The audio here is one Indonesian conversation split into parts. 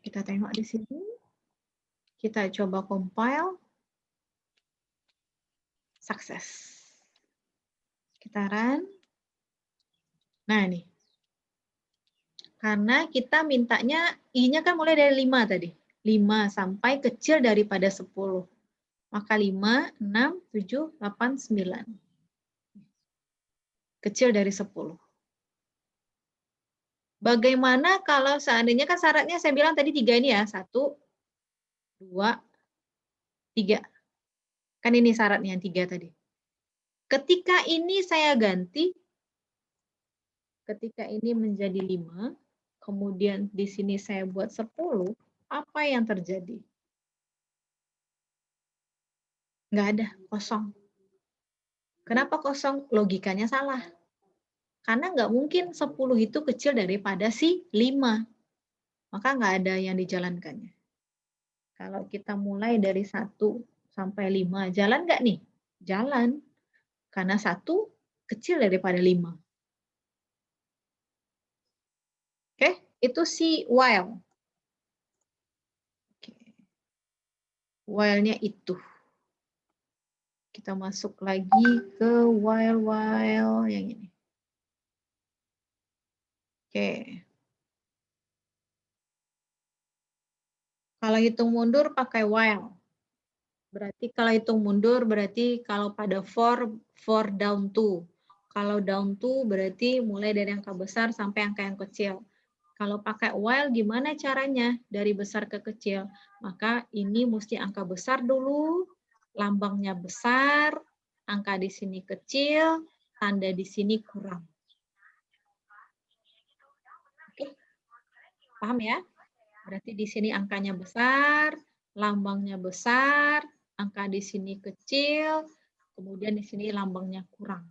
Kita tengok di sini. Kita coba compile. Sukses. Kita run. Nah, nih. Karena kita mintanya I-nya kan mulai dari 5 tadi. 5 sampai kecil daripada 10. Maka 5, 6, 7, 8, 9. Kecil dari 10. Bagaimana kalau seandainya kan syaratnya saya bilang tadi 3 ini ya. 1, 2, 3. Kan ini syaratnya yang 3 tadi. Ketika ini saya ganti, ketika ini menjadi 5, kemudian di sini saya buat 10, apa yang terjadi? Nggak ada, kosong. Kenapa kosong? Logikanya salah. Karena nggak mungkin 10 itu kecil daripada si 5. Maka nggak ada yang dijalankannya. Kalau kita mulai dari 1 sampai 5, jalan nggak nih? Jalan. Karena 1 kecil daripada 5. Oke, itu si while. Oke. While-nya itu. Kita masuk lagi ke while yang ini. Oke. Kalau hitung mundur pakai while. Berarti kalau hitung mundur berarti kalau pada for down to. Kalau down to berarti mulai dari angka besar sampai angka yang kecil. Kalau pakai while gimana caranya dari besar ke kecil? Maka ini mesti angka besar dulu, lambangnya besar, angka di sini kecil, tanda di sini kurang. Oke. Paham ya? Berarti di sini angkanya besar, lambangnya besar, angka di sini kecil, kemudian di sini lambangnya kurang.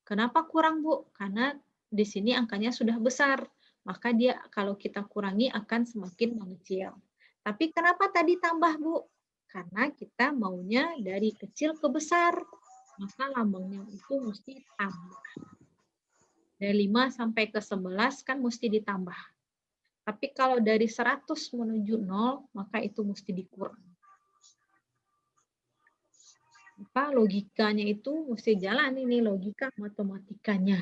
Kenapa kurang, Bu? Karena di sini angkanya sudah besar. Maka dia kalau kita kurangi akan semakin mengecil. Tapi kenapa tadi tambah, Bu? Karena kita maunya dari kecil ke besar. Maka lambangnya itu mesti tambah. Dari 5 sampai ke 11 kan mesti ditambah. Tapi kalau dari 100 menuju 0, maka itu mesti dikurang. Maka logikanya itu mesti jalan ini, logika matematikanya.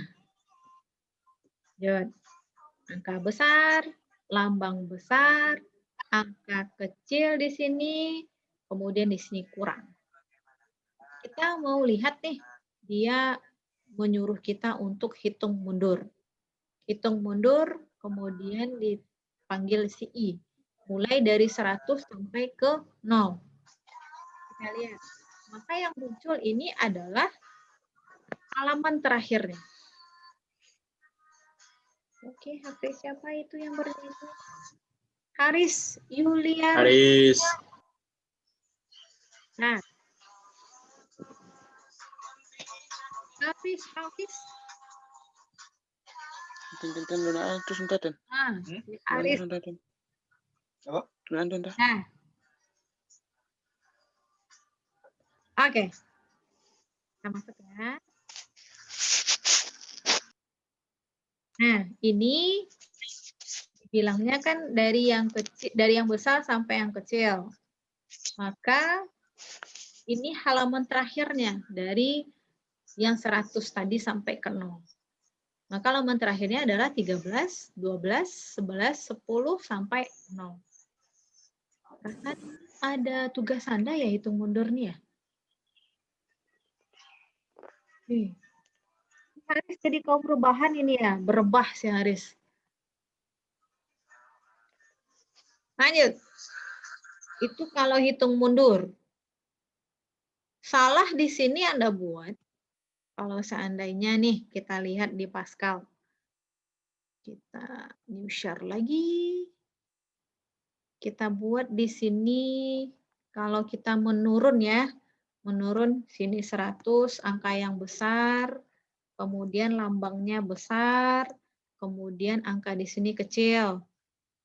Jadi, angka besar, lambang besar, angka kecil di sini, kemudian di sini kurang. Kita mau lihat nih, dia menyuruh kita untuk hitung mundur. Hitung mundur, kemudian dipanggil si I. Mulai dari 100 sampai ke 0. Kita lihat. Maka yang muncul ini adalah halaman terakhirnya. Oke, HP siapa itu yang bernyanyi? Haris Yulian. Haris. Nah. Haris. Terus entah dan. Haris. Apa? Nah. Oke. Kita masuk ya. Nah, ini bilangnya kan dari yang kecil, dari yang besar sampai yang kecil. Maka ini halaman terakhirnya dari yang 100 tadi sampai ke 0. Maka halaman terakhirnya adalah 13, 12, 11, 10 sampai 0. Kan ada tugas Anda ya hitung mundur nih ya. Haris jadi kaum perubahan ini ya, berebah si Haris. Lanjut. Itu kalau hitung mundur. Salah di sini Anda buat. Kalau seandainya nih kita lihat di Pascal. Kita new share lagi. Kita buat di sini kalau kita menurun ya. Menurun sini 100, angka yang besar. Kemudian lambangnya besar, kemudian angka di sini kecil,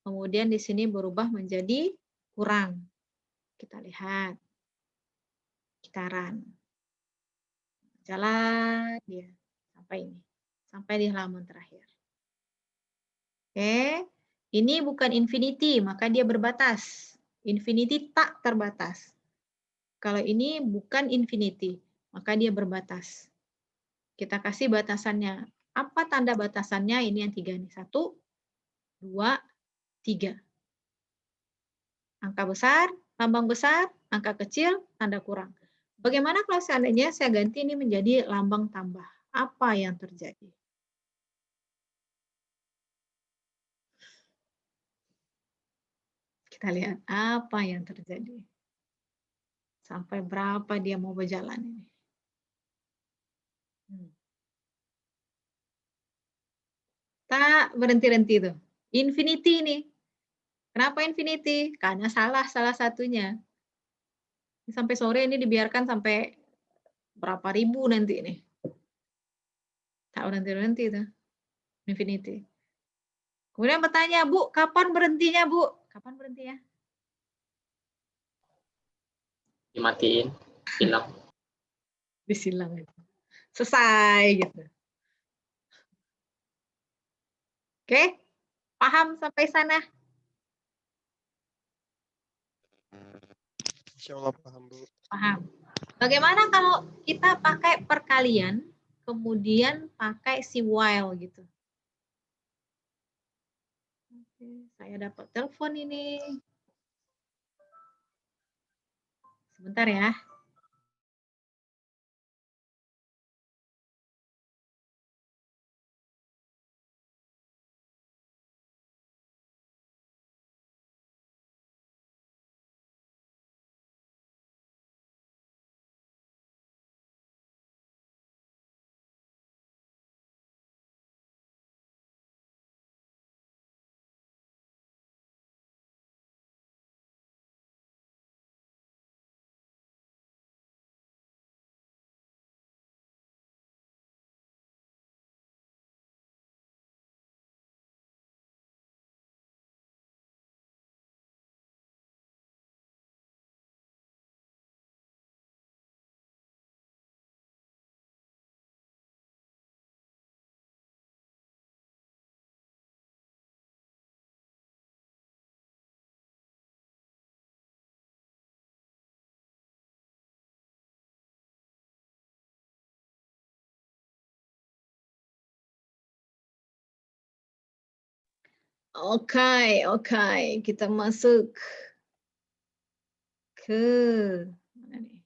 kemudian di sini berubah menjadi kurang. Kita lihat, kita run. Jalan dia sampai ini, sampai di halaman terakhir. Oke, Ini bukan infinity, maka dia berbatas. Infinity tak terbatas. Kalau ini bukan infinity, maka dia berbatas. Kita kasih batasannya. Apa tanda batasannya? Ini yang 3 nih. 1, 2, 3. Angka besar, lambang besar, angka kecil, tanda kurang. Bagaimana kalau seandainya saya ganti ini menjadi lambang tambah? Apa yang terjadi? Kita lihat apa yang terjadi. Sampai berapa dia mau berjalan ini. Tak berhenti-henti tuh. Infinity nih. Kenapa infinity? Karena salah satunya. Sampai sore ini dibiarkan sampai berapa ribu nanti nih. Tak berhenti-berhenti tuh. Infinity. Kemudian bertanya, Bu, kapan berhentinya, Bu? Kapan berhentinya? Dimatiin, silang. Disilang. Selesai gitu. Oke? Paham sampai sana? Insya Allah paham, Bu. Paham. Bagaimana kalau kita pakai perkalian, kemudian pakai si while gitu? Oke, saya dapat telepon ini. Sebentar ya. Oke, kita masuk ke mana nih?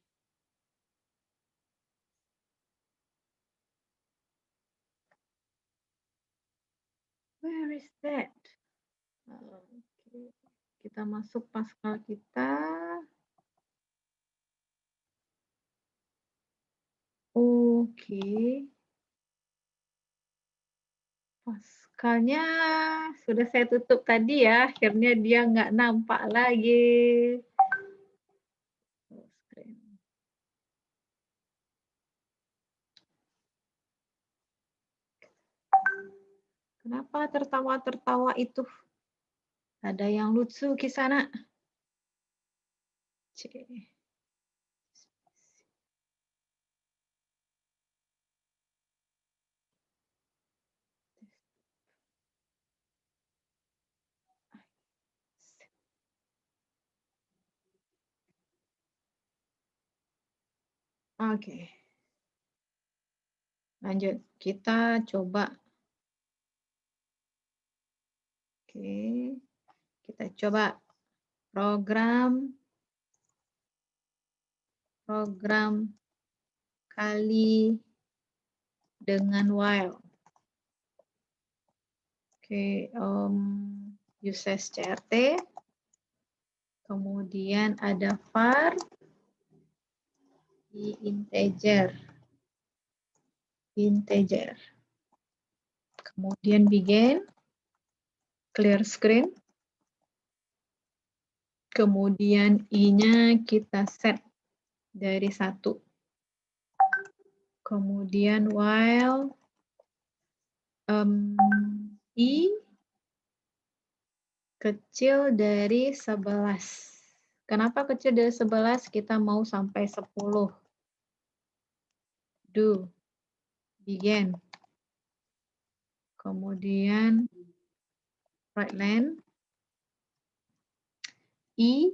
Where is that? Oke. Kita masuk Pascal kita. Oke. Pascalnya sudah saya tutup tadi ya, akhirnya dia nggak nampak lagi. Kenapa tertawa-tertawa itu? Ada yang lucu di sana. Oke. Lanjut, kita coba. Oke. Kita coba program kali dengan while. Oke, uses CRT. Kemudian ada var di integer. Kemudian begin, clear screen. Kemudian i-nya kita set dari 1. Kemudian while i kecil dari 11. Kenapa kecil dari 11? Kita mau sampai 10. Do. Begin. Kemudian right line, I,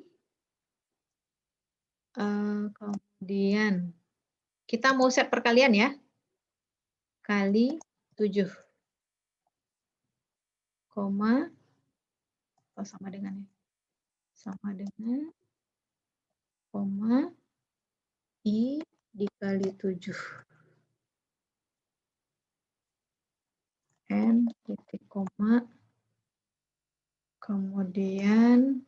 kemudian kita mau set perkalian ya, kali 7, koma, sama dengan koma, I dikali 7. N titik koma, kemudian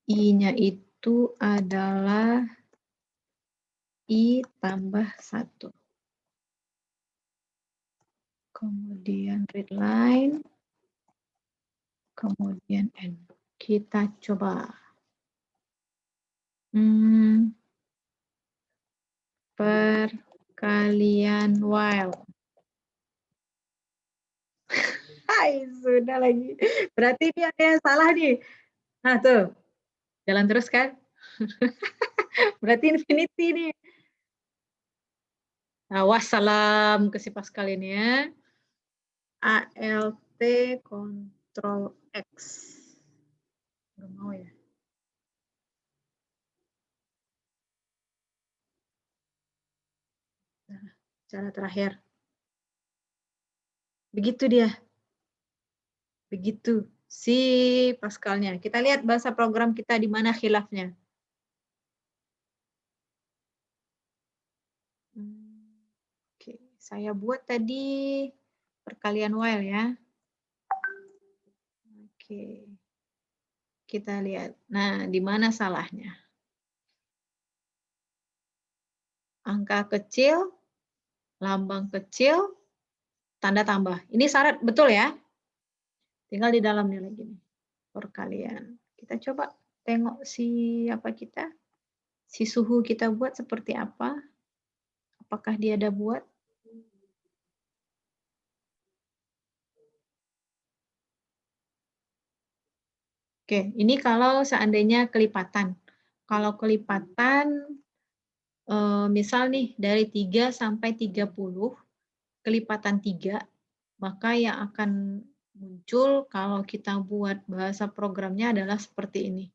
I-nya itu adalah I tambah 1. Kemudian read line, kemudian N. Kita coba. Perkalian while. Hai, sudah lagi. Berarti ini ada yang salah nih. Nah, tuh. Jalan terus kan? Berarti infinity nih. Nah, wassalam ke si Pascal ini ya. ALT Ctrl X. Nggak mau ya. Nah, cara terakhir. Begitu dia. Begitu si Pascalnya. Kita lihat bahasa program kita di mana khilafnya. Oke, saya buat tadi perkalian while ya. Oke. Kita lihat. Nah, di mana salahnya? Angka kecil, lambang kecil, tanda tambah. Ini syarat betul ya? Tinggal di dalamnya lagi nih. Perkalian. Kita coba tengok si suhu kita buat seperti apa. Apakah dia ada buat? Oke, ini kalau seandainya kelipatan. Kalau kelipatan, misal nih dari 3 sampai 30, kelipatan 3, maka yang akan muncul kalau kita buat bahasa programnya adalah seperti ini.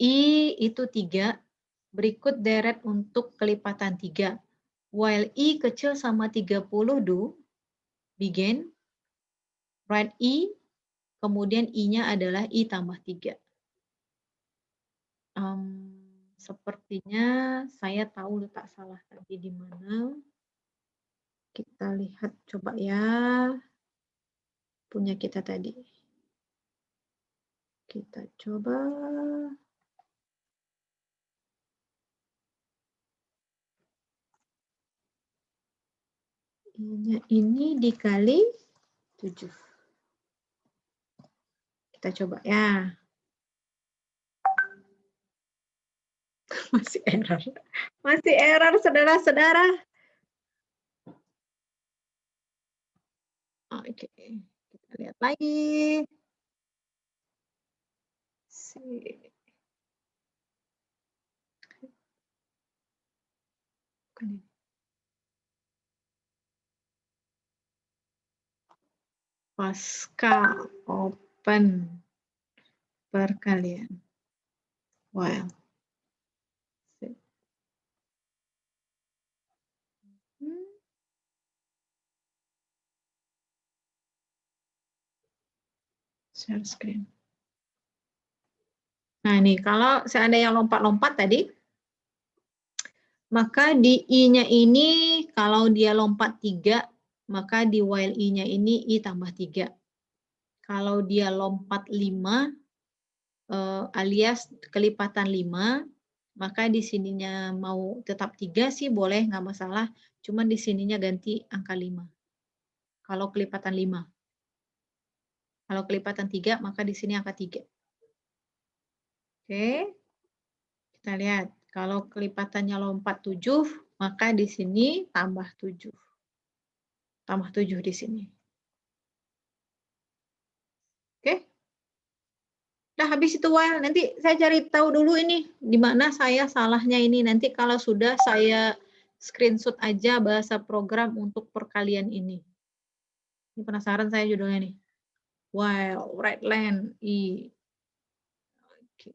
I itu 3, berikut deret untuk kelipatan 3. While I kecil sama 30 do, begin, write I, kemudian I-nya adalah I tambah 3. Sepertinya saya tahu letak salah tadi di mana. Kita lihat coba ya. Punya kita tadi. Kita coba. Ini dikali 7. Kita coba ya. Masih error. Masih error, saudara-saudara. Oke, kita lihat lagi. Pascal open perkalian. Wow. Share screen. Nah, ini kalau seandainya lompat-lompat tadi, maka di I-nya ini kalau dia lompat 3, maka di while I-nya ini I tambah 3. Kalau dia lompat 5, alias kelipatan 5, maka di sininya mau tetap 3 sih boleh, nggak masalah. Cuman di sininya ganti angka 5. Kalau kelipatan 5. Kalau kelipatan 3, maka di sini angka 3. Oke. Kita lihat. Kalau kelipatannya lompat 7, maka di sini tambah 7. Tambah 7 di sini. Oke. Nah, habis itu while. Nanti saya cari tahu dulu ini di mana saya salahnya ini. Nanti kalau sudah saya screenshot aja bahasa program untuk perkalian ini. Ini penasaran saya judulnya nih. while, right land, I. Oke.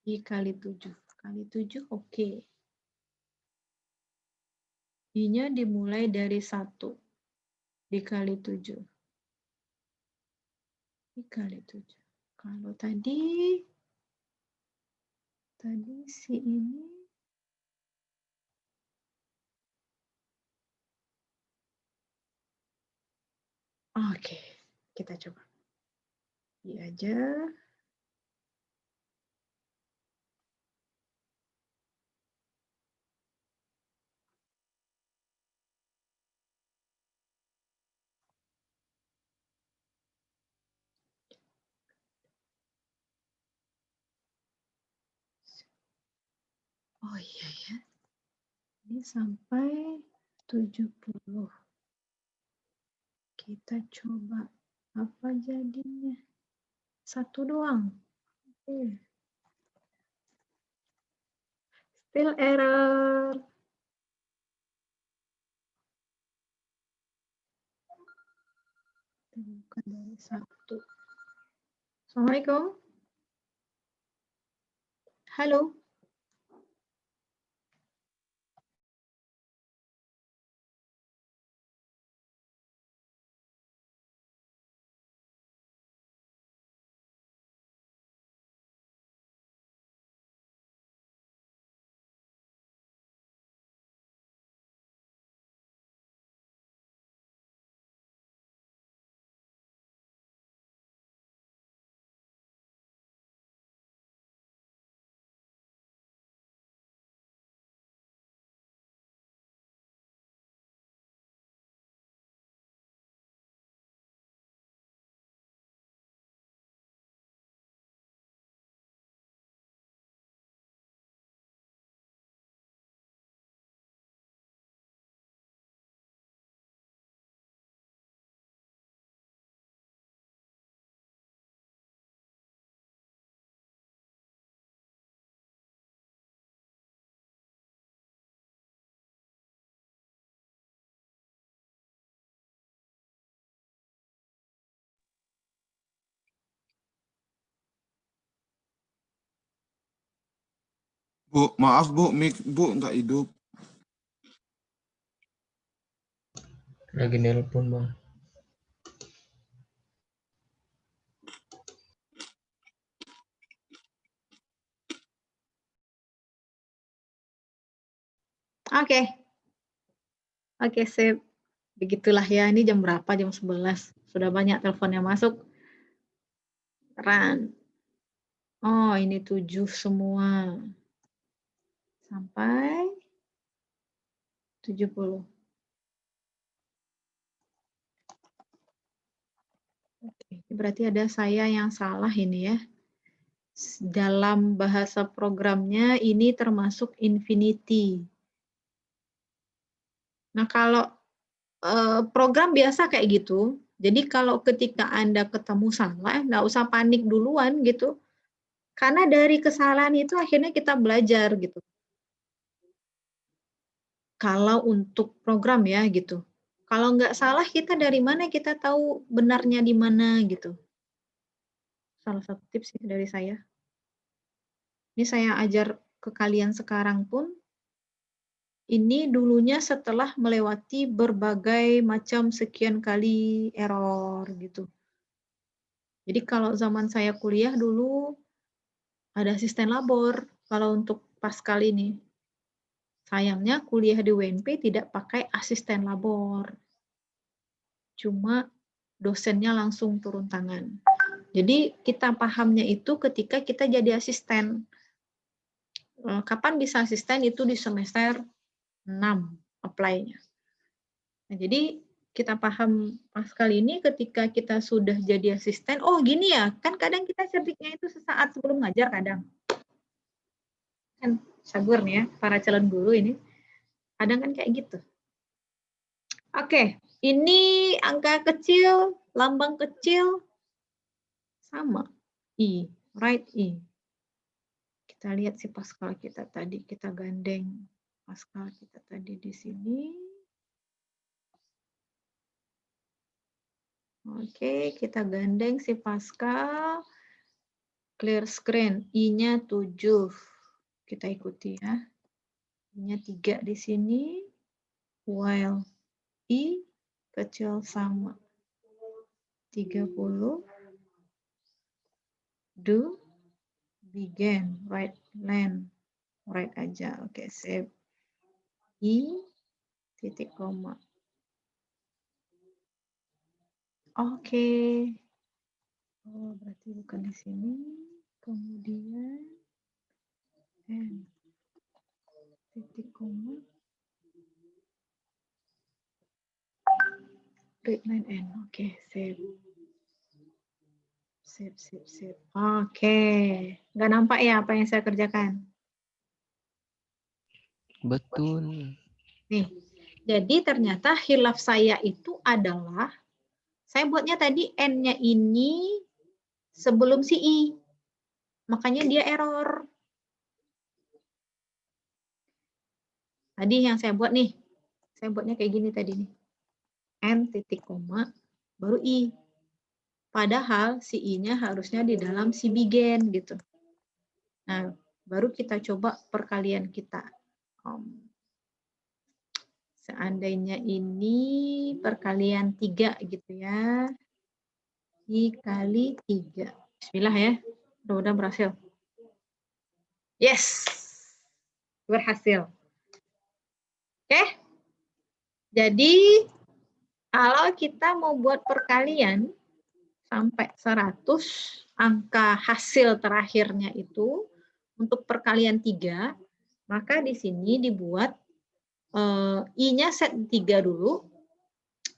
I kali 7. Kali 7, oke. I-nya dimulai dari 1. Dikali 7. I kali 7. Kalau tadi si ini. Oke, kita coba. I aja. Oh iya ya. Ini sampai 70. Kita coba apa jadinya. 1 doang. Oke. Still error. Bukan dari 1. Assalamualaikum. Halo. Bu, maaf Bu, mic Bu nggak hidup. Lagi nelpon, Bang. Oke. Oke, sip. Begitulah ya, ini jam berapa? Jam 11. Sudah banyak telepon yang masuk. Run. Oh, ini 7 semua. Sampai 70. Oke, berarti ada saya yang salah ini ya. Dalam bahasa programnya ini termasuk infinity. Nah, kalau program biasa kayak gitu, jadi kalau ketika Anda ketemu salah, nggak usah panik duluan gitu. Karena dari kesalahan itu akhirnya kita belajar gitu. Kalau untuk program ya gitu. Kalau nggak salah kita dari mana kita tahu benarnya di mana gitu. Salah satu tips dari saya. Ini saya ajar ke kalian sekarang pun, ini dulunya setelah melewati berbagai macam sekian kali error gitu. Jadi kalau zaman saya kuliah dulu ada asisten labor kalau untuk Paskal ini. Sayangnya kuliah di UNP tidak pakai asisten labor. Cuma dosennya langsung turun tangan. Jadi kita pahamnya itu ketika kita jadi asisten. Kapan bisa asisten itu di semester 6 apply-nya. Nah, jadi kita paham Paskal ini ketika kita sudah jadi asisten, oh gini ya, kan kadang kita ceritnya itu sesaat sebelum ngajar kadang. Kan sabar nih ya, para calon guru ini. Kadang kan kayak gitu. Oke, ini angka kecil, lambang kecil, sama. I, right I. Kita lihat si Paskal kita tadi, kita gandeng Paskal kita tadi di sini. Oke, kita gandeng si Pascal. Clear screen. I-nya 7. Kita ikuti ya. I-nya 3 di sini. While I kecil sama 30. Do begin. Right line. Right aja. Oke, save. I titik koma. Oke. Oh, berarti bukan di sini. Kemudian N titik koma. Read line N. Oke, save. Sip. Oke. Nggak nampak ya apa yang saya kerjakan? Betul. Nih. Jadi ternyata khilaf saya itu adalah, saya buatnya tadi N-nya ini sebelum si I. Makanya dia error. Tadi yang saya buat nih. Saya buatnya kayak gini tadi nih. N titik koma, baru I. Padahal si I-nya harusnya di dalam si begin gitu. Nah, baru kita coba perkalian kita. Seandainya ini perkalian 3 gitu ya. I kali 3. Bismillah ya. Mudah-mudahan berhasil. Yes. Berhasil. Oke. Jadi kalau kita mau buat perkalian sampai 100, angka hasil terakhirnya itu untuk perkalian 3, maka di sini dibuat I-nya set 3 dulu,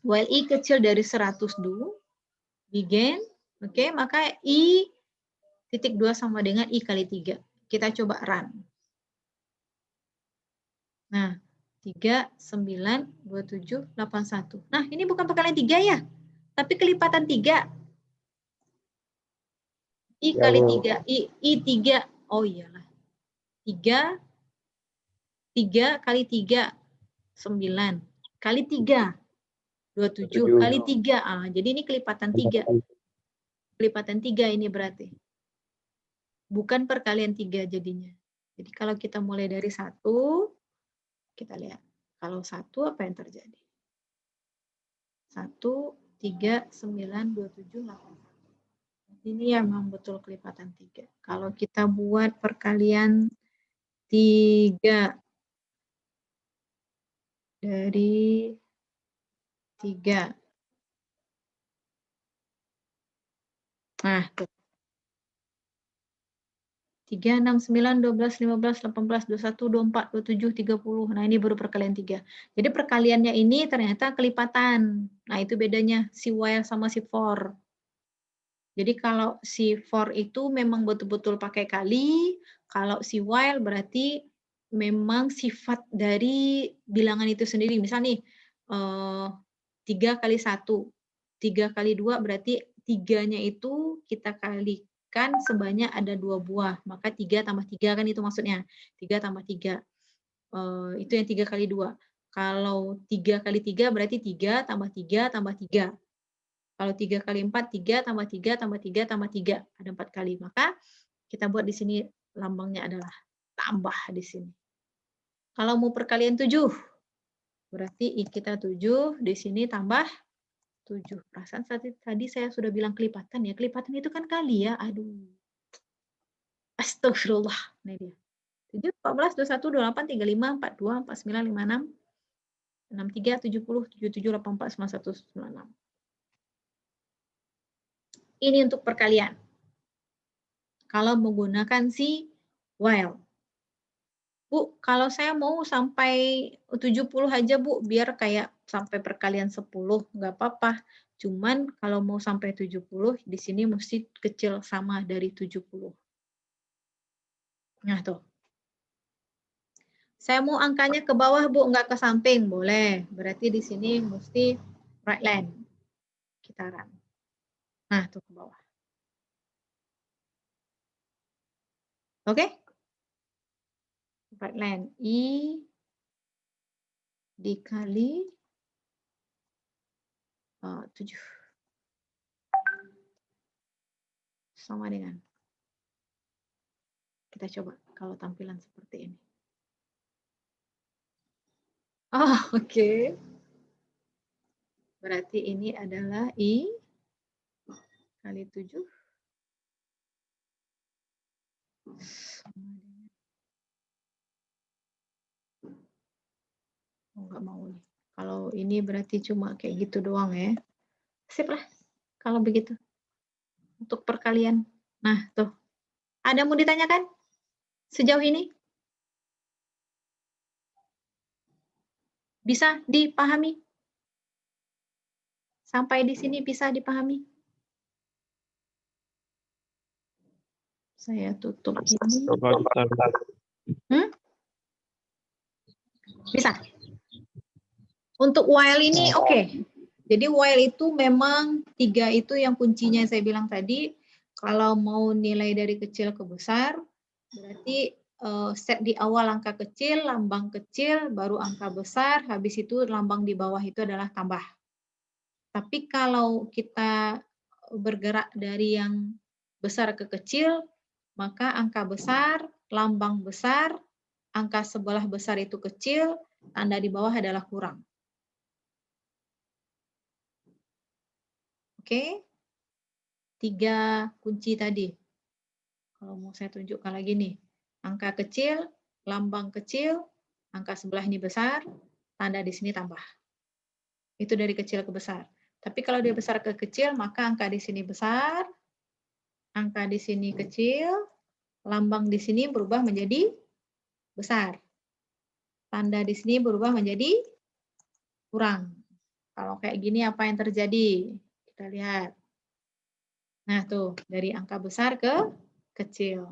while I kecil dari 100 dulu, begin, oke, maka I titik 2 sama dengan I kali 3. Kita coba run. Nah, 3, 9, 27, 81. Nah, ini bukan perkalian 3 ya, tapi kelipatan 3. I kali 3, I 3. Oh iyalah. 3 kali 3, 9. Kali 3, 27. Kali 3. Jadi ini kelipatan 3. Kelipatan 3 ini berarti. Bukan perkalian 3 jadinya. Jadi kalau kita mulai dari 1, kita lihat. Kalau 1 apa yang terjadi? 1, 3, 9, 27, 81. Ini memang betul kelipatan 3. Kalau kita buat perkalian 3 dari 3. Nah, tuh. 3, 6, 9, 12, 15, 18, 21, 24, 27, 30. Nah, ini baru perkalian 3. Jadi perkaliannya ini ternyata kelipatan. Nah, itu bedanya si while sama si for. Jadi kalau si for itu memang betul-betul pakai kali, kalau si while berarti memang sifat dari bilangan itu sendiri. Misal nih, 3 kali 1, 3 kali 2 berarti 3-nya itu kita kalikan sebanyak ada 2 buah. Maka 3 tambah 3 kan itu maksudnya. 3 tambah 3. Itu yang 3 kali 2. Kalau 3 kali 3 berarti 3 tambah 3 tambah 3. Kalau 3 kali 4, 3 tambah 3 tambah 3 tambah 3. Ada 4 kali. Maka kita buat di sini lambangnya adalah tambah di sini. Kalau mau perkalian 7, berarti kita 7, di sini tambah 7. Perasaan tadi saya sudah bilang kelipatan ya. Kelipatan itu kan kali ya. Aduh. Astagfirullah. Ini dia. 7, 14, 21, 28, 35, 42, 49, 56, 63, 70, 77, 84, 91, 96. Ini untuk perkalian. Kalau menggunakan si while. Bu, kalau saya mau sampai 70 aja Bu, biar kayak sampai perkalian 10, nggak apa-apa. Cuman kalau mau sampai 70, di sini mesti kecil sama dari 70. Nah tuh. Saya mau angkanya ke bawah Bu, nggak ke samping, boleh. Berarti di sini mesti right line. Kita run. Nah tuh ke bawah. Oke? Right line. I dikali 7. sama dengan. Kita coba kalau tampilan seperti ini. Oh, oke. Berarti ini adalah I kali 7. Oh, nggak mau nih. Kalau ini berarti cuma kayak gitu doang ya. Sip lah kalau begitu. Untuk perkalian. Nah, tuh. Ada mau ditanyakan sejauh ini? Bisa dipahami? Sampai di sini bisa dipahami? Saya tutup ini. Bisa. Untuk while ini oke. Jadi while itu memang 3 itu yang kuncinya saya bilang tadi. Kalau mau nilai dari kecil ke besar, berarti set di awal angka kecil, lambang kecil, baru angka besar, habis itu lambang di bawah itu adalah tambah. Tapi kalau kita bergerak dari yang besar ke kecil, maka angka besar, lambang besar, angka sebelah besar itu kecil, tanda di bawah adalah kurang. Oke? 3 kunci tadi. Kalau mau saya tunjukkan lagi nih. Angka kecil, lambang kecil, angka sebelah ini besar, tanda di sini tambah. Itu dari kecil ke besar. Tapi kalau dia besar ke kecil, maka angka di sini besar, angka di sini kecil, lambang di sini berubah menjadi besar. Tanda di sini berubah menjadi kurang. Kalau kayak gini apa yang terjadi? Kita lihat. Nah tuh, dari angka besar ke kecil.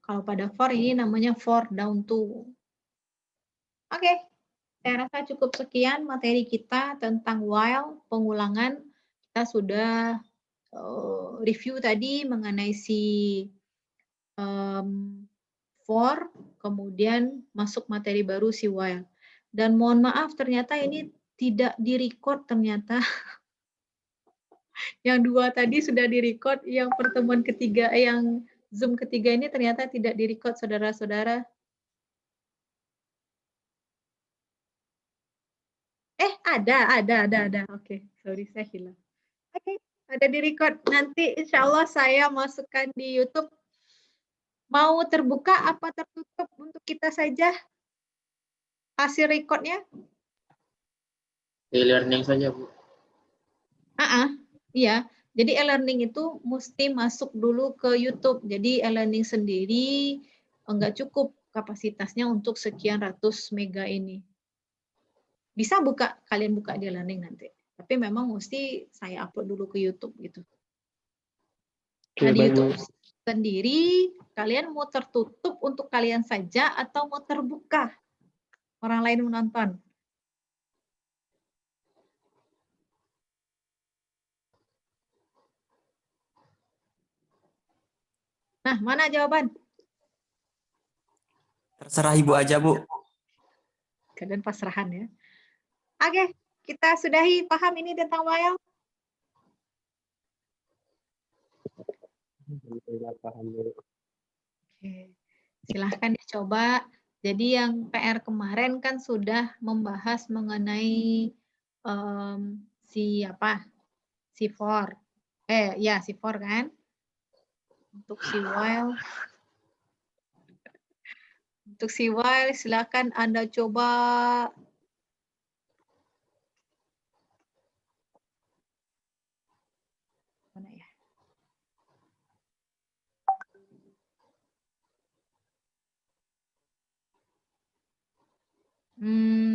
Kalau pada for ini namanya for down to. Oke, saya rasa cukup sekian materi kita tentang while, pengulangan. Kita sudah review tadi mengenai si for, kemudian masuk materi baru si while. Dan mohon maaf ternyata ini tidak di-record ternyata. Yang 2 tadi sudah di-record, yang pertemuan ketiga, yang Zoom ketiga ini ternyata tidak di-record, saudara-saudara. Ada. Oke, sorry, saya hilang. Oke, ada di-record. Nanti insya Allah saya masukkan di YouTube. Mau terbuka apa tertutup untuk kita saja hasil recordnya? E-learning saja, Bu. Iya. Jadi e-learning itu mesti masuk dulu ke YouTube. Jadi e-learning sendiri enggak cukup kapasitasnya untuk sekian ratus mega ini. Bisa buka, kalian buka di e-learning nanti. Tapi memang mesti saya upload dulu ke YouTube gitu. Nah, di YouTube sendiri, kalian mau tertutup untuk kalian saja atau mau terbuka? Orang lain menonton. Nah, mana jawaban? Terserah Ibu aja, Bu. Kalian pasrahan ya. Oke, kita sudahi. Paham ini tentang while? Oke, silahkan dicoba. Jadi yang PR kemarin kan sudah membahas mengenai si apa? Si for. Ya si for kan? Untuk si while. Untuk si while silakan Anda coba. Mana ya?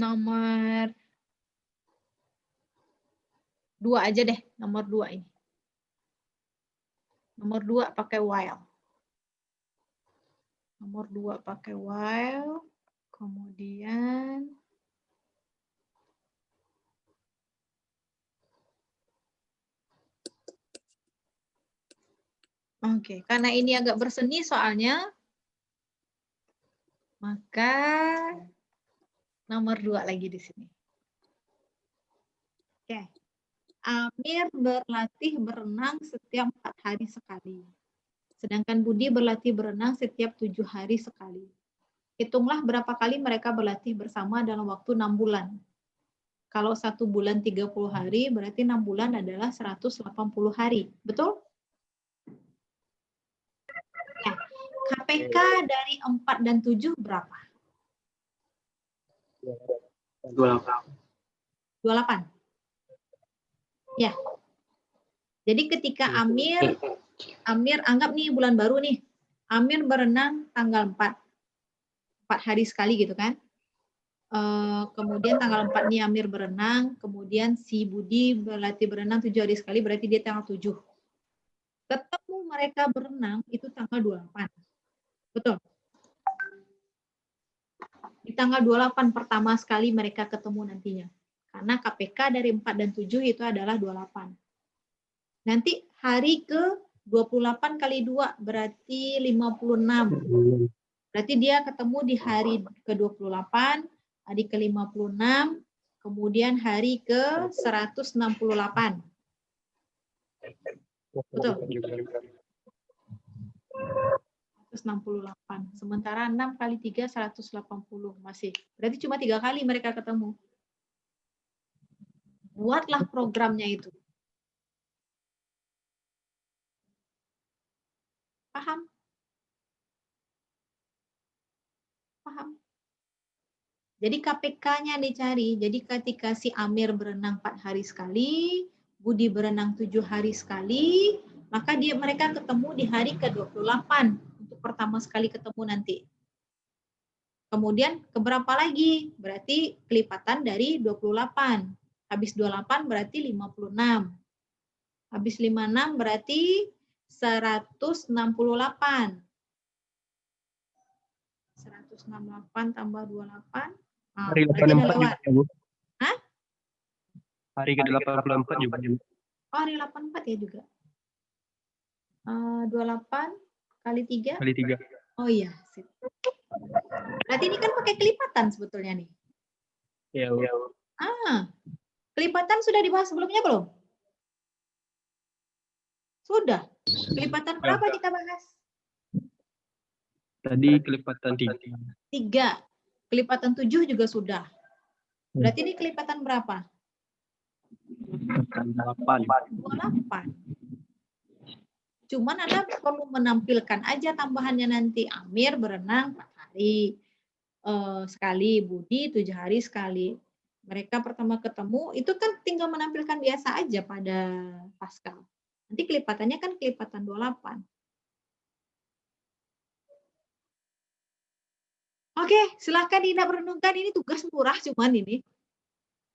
Nomor 2 aja deh, nomor 2 ini. Nomor 2 pakai while. Nomor 2 pakai while. Kemudian oke, karena ini agak berseni soalnya, maka nomor 2 lagi di sini. Oke. Amir berlatih berenang setiap 4 hari sekali. Sedangkan Budi berlatih berenang setiap 7 hari sekali. Hitunglah berapa kali mereka berlatih bersama dalam waktu 6 bulan. Kalau 1 bulan 30 hari, berarti 6 bulan adalah 180 hari. Betul? Ya. KPK dari 4 dan 7 berapa? 28. Ya. Jadi ketika Amir anggap nih bulan baru nih. Amir berenang tanggal 4 hari sekali gitu kan. Kemudian tanggal 4 nih Amir berenang, kemudian si Budi berlatih berenang 7 hari sekali, berarti dia tanggal 7. Ketemu mereka berenang itu tanggal 28. Betul? Di tanggal 28 pertama sekali mereka ketemu nantinya. Karena KPK dari 4 dan 7 itu adalah 28. Nanti hari ke 28 kali 2 berarti 56. Berarti dia ketemu di hari ke-28, hari ke-56, kemudian hari ke-168. Betul? 168. Sementara 6 kali 3, 180 masih. Berarti cuma 3 kali mereka ketemu. Buatlah programnya itu. Paham? Paham? Jadi KPK-nya dicari. Jadi ketika si Amir berenang 4 hari sekali, Budi berenang 7 hari sekali, maka mereka ketemu di hari ke-28 untuk pertama sekali ketemu nanti. Kemudian keberapa lagi? Berarti kelipatan dari 28. Habis 28 berarti 56. Habis 56 berarti 168. 168 tambah 28. Hari Berarti udah 84 lewat. juga, Bu. Hah? Hari ke-84 juga. Oh, hari 84 ya juga. 28 kali 3. Kali 3. Oh iya. Sip. Berarti ini kan pakai kelipatan sebetulnya nih. Ya, Bu. Kelipatan sudah dibahas sebelumnya belum? Sudah. Kelipatan berapa kita bahas? Tadi kelipatan 3. 3. Kelipatan 7 juga sudah. Berarti ini kelipatan berapa? 28. 28. Cuman Anda perlu menampilkan aja tambahannya nanti. Amir berenang 4 hari sekali, Budi 7 hari sekali. Mereka pertama ketemu, itu kan tinggal menampilkan biasa aja pada Pascal. Nanti kelipatannya kan kelipatan 28. Oke, silakan Dina renungkan. Ini tugas murah cuman ini.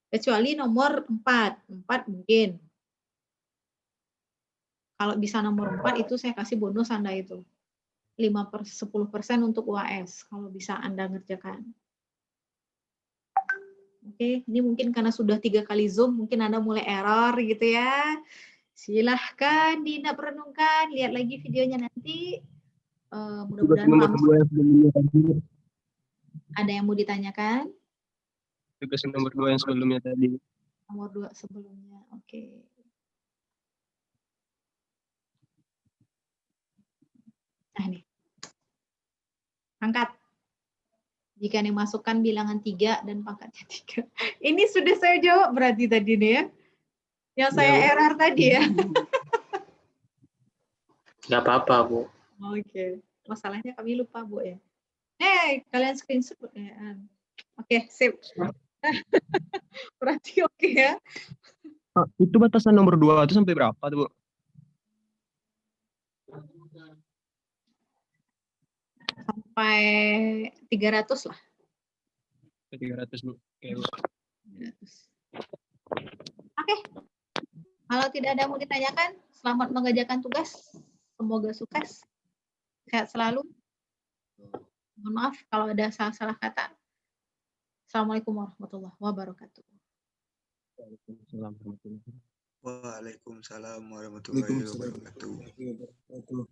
Kecuali nomor 4. 4 mungkin. Kalau bisa nomor 4 itu saya kasih bonus Anda itu. 10% untuk UAS kalau bisa Anda ngerjakan. Oke, ini mungkin karena sudah 3 kali Zoom, mungkin Anda mulai error gitu ya. Silahkan Dina perenungkan, lihat lagi videonya nanti. Mudah-mudahan paham. Ada yang mau ditanyakan? Tugas nomor 2 yang sebelumnya tadi. Nomor 2 sebelumnya, oke. Nah nih, angkat. Jika dimasukkan bilangan 3 dan pangkatnya 3. Ini sudah saya jawab berarti tadi nih ya. Yang saya error tadi ya. Nggak apa-apa, Bu. Oke. Masalahnya kami lupa, Bu ya. Kalian screenshot. Oke, sip. Berarti oke ya. Itu batasan nomor 2 itu sampai berapa tuh, Bu? Sampai 300 lah. 300, Bu. Oke, Bu. Oke. Kalau tidak ada yang mau ditanyakan, selamat mengerjakan tugas. Semoga sukses. Sehat selalu. Mohon maaf kalau ada salah-salah kata. Assalamualaikum warahmatullahi wabarakatuh. Waalaikumsalam warahmatullahi wabarakatuh.